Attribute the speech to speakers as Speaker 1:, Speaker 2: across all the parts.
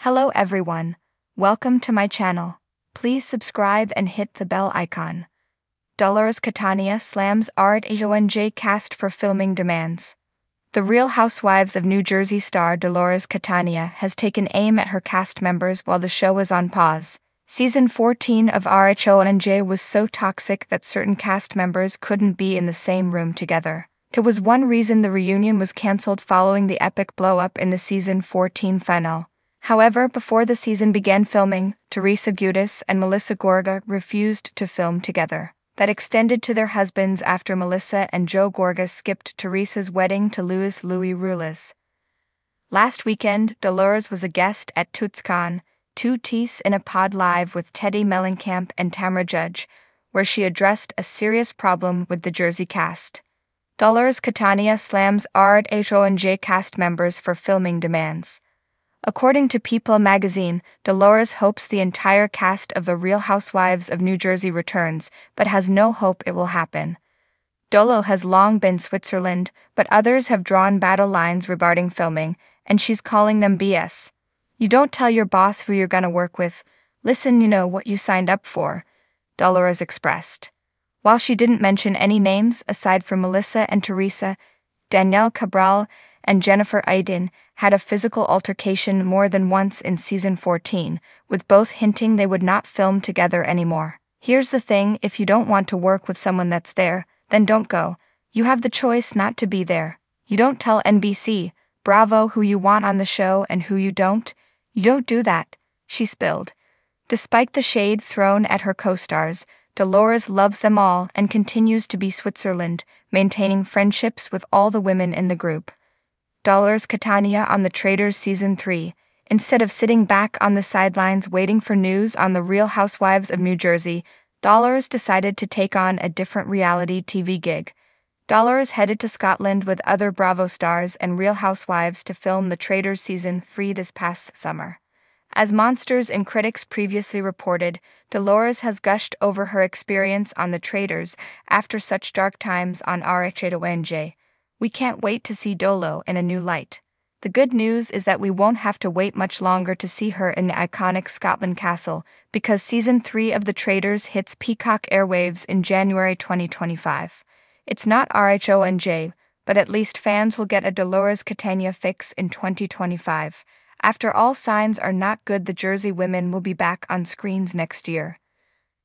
Speaker 1: Hello everyone, welcome to my channel. Please subscribe and hit the bell icon. Dolores Catania slams RHONJ cast for filming demands. The Real Housewives of New Jersey star Dolores Catania has taken aim at her cast members while the show is on pause. Season 14 of RHONJ was so toxic that certain cast members couldn't be in the same room together. It was one reason the reunion was cancelled following the epic blow-up in the Season 14 finale. However, before the season began filming, Teresa Giudice and Melissa Gorga refused to film together. That extended to their husbands after Melissa and Joe Gorga skipped Teresa's wedding to Louis Ruelas. Last weekend, Dolores was a guest at TootsCon, Two Tees in a Pod Live with Teddy Mellencamp and Tamra Judge, where she addressed a serious problem with the Jersey cast. Dolores Catania slams RHONJ cast members for filming demands. According to People magazine, Dolores hopes the entire cast of The Real Housewives of New Jersey returns, but has no hope it will happen. Dolo has long been Switzerland, but others have drawn battle lines regarding filming, and she's calling them BS. You don't tell your boss who you're gonna work with. Listen, you know what you signed up for, Dolores expressed. While she didn't mention any names aside from Melissa and Teresa, Danielle Cabral and Jennifer Aydin had a physical altercation more than once in Season 14, with both hinting they would not film together anymore. Here's the thing, if you don't want to work with someone that's there, then don't go. You have the choice not to be there. You don't tell NBC, Bravo, who you want on the show and who you don't. You don't do that, she spilled. Despite the shade thrown at her co-stars, Dolores loves them all and continues to be Switzerland, maintaining friendships with all the women in the group. Dolores Catania on The Traitors Season 3. Instead of sitting back on the sidelines waiting for news on The Real Housewives of New Jersey, Dolores decided to take on a different reality TV gig. Dolores headed to Scotland with other Bravo stars and Real Housewives to film The Traitors Season 3 this past summer. As Monsters and critics previously reported, Dolores has gushed over her experience on The Traitors after such dark times on RHONJ. We can't wait to see Dolo in a new light. The good news is that we won't have to wait much longer to see her in the iconic Scotland castle, because Season 3 of The Traitors hits Peacock airwaves in January 2025. It's not RHONJ, but at least fans will get a Dolores Catania fix in 2025. After all signs are not good, the Jersey women will be back on screens next year.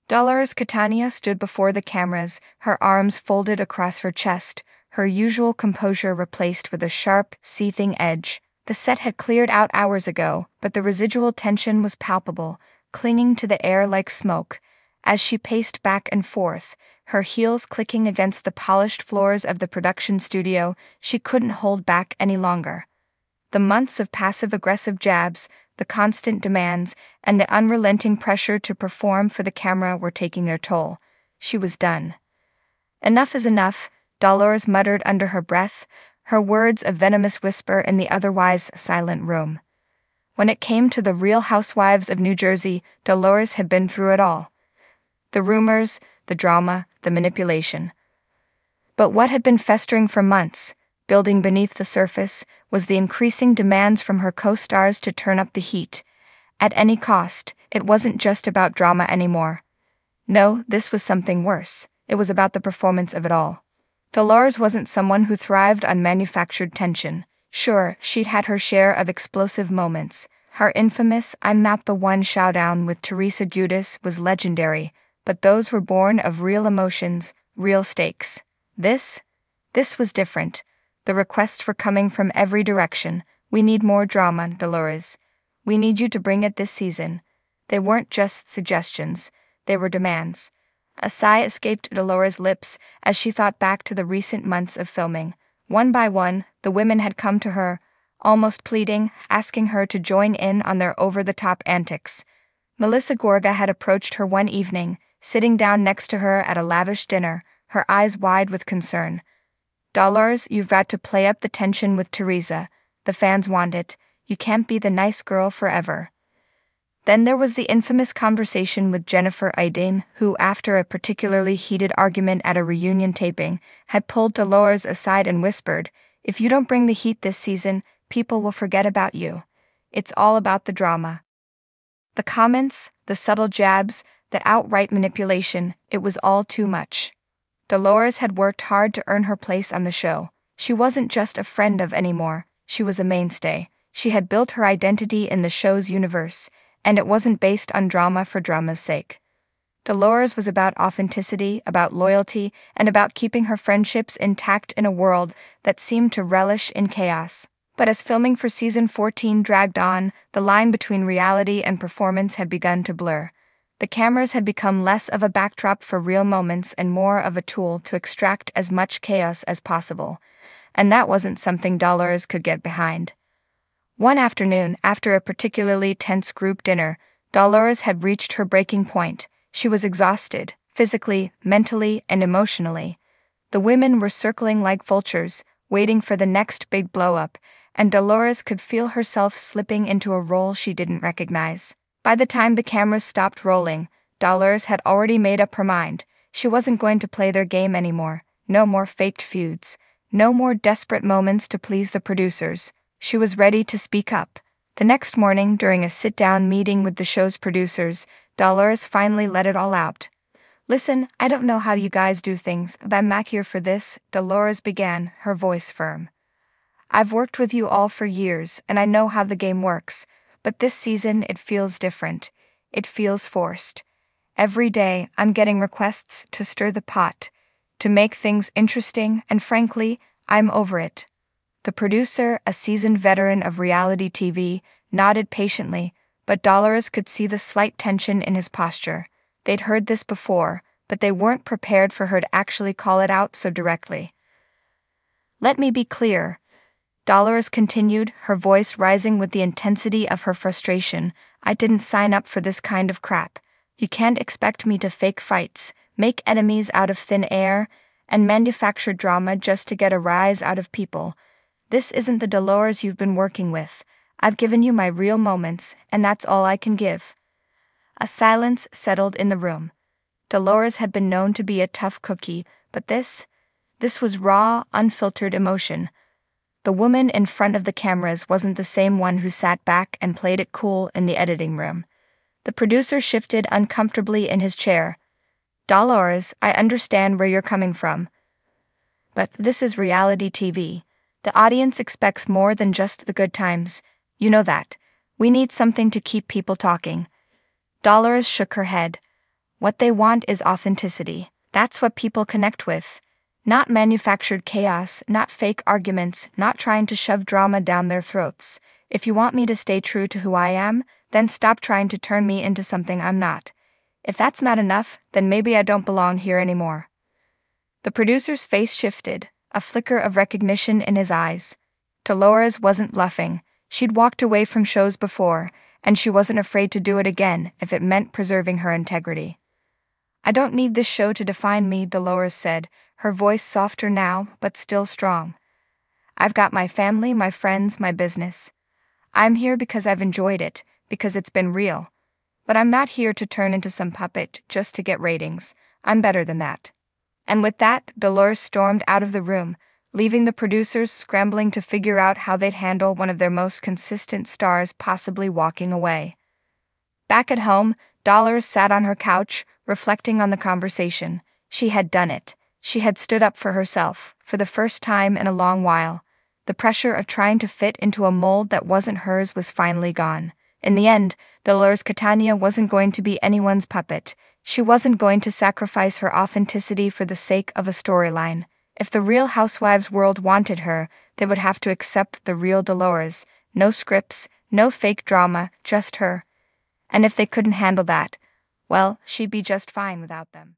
Speaker 1: Dolores Catania stood before the cameras, her arms folded across her chest, her usual composure replaced with a sharp, seething edge. The set had cleared out hours ago, but the residual tension was palpable, clinging to the air like smoke. As she paced back and forth, her heels clicking against the polished floors of the production studio, she couldn't hold back any longer. The months of passive-aggressive jabs, the constant demands, and the unrelenting pressure to perform for the camera were taking their toll. She was done. Enough is enough, Dolores muttered under her breath, her words a venomous whisper in the otherwise silent room. When it came to the Real Housewives of New Jersey, Dolores had been through it all. The rumors, the drama, the manipulation. But what had been festering for months, building beneath the surface, was the increasing demands from her co-stars to turn up the heat. At any cost, it wasn't just about drama anymore. No, this was something worse. It was about the performance of it all. Dolores wasn't someone who thrived on manufactured tension. Sure, she'd had her share of explosive moments. Her infamous "I'm not the one" showdown with Teresa Giudice was legendary, but those were born of real emotions, real stakes. This was different. The requests were coming from every direction. We need more drama, Dolores. We need you to bring it this season. They weren't just suggestions, they were demands. A sigh escaped Dolores' lips as she thought back to the recent months of filming. One by one, the women had come to her, almost pleading, asking her to join in on their over-the-top antics. Melissa Gorga had approached her one evening, sitting down next to her at a lavish dinner, her eyes wide with concern. Dolores, you've got to play up the tension with Teresa. The fans want it. You can't be the nice girl forever. Then there was the infamous conversation with Jennifer Aydin, who, after a particularly heated argument at a reunion taping, had pulled Dolores aside and whispered, "If you don't bring the heat this season, people will forget about you. It's all about the drama. The comments, the subtle jabs, the outright manipulation, it was all too much. Dolores had worked hard to earn her place on the show. She wasn't just a friend of anymore, she was a mainstay. She had built her identity in the show's universe, and it wasn't based on drama for drama's sake. Dolores was about authenticity, about loyalty, and about keeping her friendships intact in a world that seemed to relish in chaos. But as filming for season 14 dragged on, the line between reality and performance had begun to blur. The cameras had become less of a backdrop for real moments and more of a tool to extract as much chaos as possible. And that wasn't something Dolores could get behind. One afternoon, after a particularly tense group dinner, Dolores had reached her breaking point. She was exhausted, physically, mentally, and emotionally. The women were circling like vultures, waiting for the next big blow-up, and Dolores could feel herself slipping into a role she didn't recognize. By the time the cameras stopped rolling, Dolores had already made up her mind. She wasn't going to play their game anymore. No more faked feuds. No more desperate moments to please the producers. She was ready to speak up. The next morning, during a sit-down meeting with the show's producers, Dolores finally let it all out. "Listen, I don't know how you guys do things, but I'm back here for this," Dolores began, her voice firm. "I've worked with you all for years, and I know how the game works, but this season it feels different. It feels forced. Every day, I'm getting requests to stir the pot, to make things interesting, and frankly, I'm over it." The producer, a seasoned veteran of reality TV, nodded patiently, but Dolores could see the slight tension in his posture. They'd heard this before, but they weren't prepared for her to actually call it out so directly. "Let me be clear," Dolores continued, her voice rising with the intensity of her frustration. "I didn't sign up for this kind of crap. You can't expect me to fake fights, make enemies out of thin air, and manufacture drama just to get a rise out of people. This isn't the Dolores you've been working with. I've given you my real moments, and that's all I can give." A silence settled in the room. Dolores had been known to be a tough cookie, but this was raw, unfiltered emotion. The woman in front of the cameras wasn't the same one who sat back and played it cool in the editing room. The producer shifted uncomfortably in his chair. "Dolores, I understand where you're coming from. But this is reality TV. The audience expects more than just the good times. You know that. We need something to keep people talking." Dolores shook her head. "What they want is authenticity. That's what people connect with. Not manufactured chaos, not fake arguments, not trying to shove drama down their throats. If you want me to stay true to who I am, then stop trying to turn me into something I'm not. If that's not enough, then maybe I don't belong here anymore." The producer's face shifted, a flicker of recognition in his eyes. Dolores wasn't bluffing. She'd walked away from shows before, and she wasn't afraid to do it again if it meant preserving her integrity. "I don't need this show to define me," Dolores said, her voice softer now, but still strong. "I've got my family, my friends, my business. I'm here because I've enjoyed it, because it's been real. But I'm not here to turn into some puppet just to get ratings. I'm better than that." And with that, Dolores stormed out of the room, leaving the producers scrambling to figure out how they'd handle one of their most consistent stars possibly walking away. Back at home, Dolores sat on her couch, reflecting on the conversation. She had done it. She had stood up for herself, for the first time in a long while. The pressure of trying to fit into a mold that wasn't hers was finally gone. In the end, Dolores Catania wasn't going to be anyone's puppet. She wasn't going to sacrifice her authenticity for the sake of a storyline. If the Real Housewives world wanted her, they would have to accept the real Dolores. No scripts, no fake drama, just her. And if they couldn't handle that, well, she'd be just fine without them.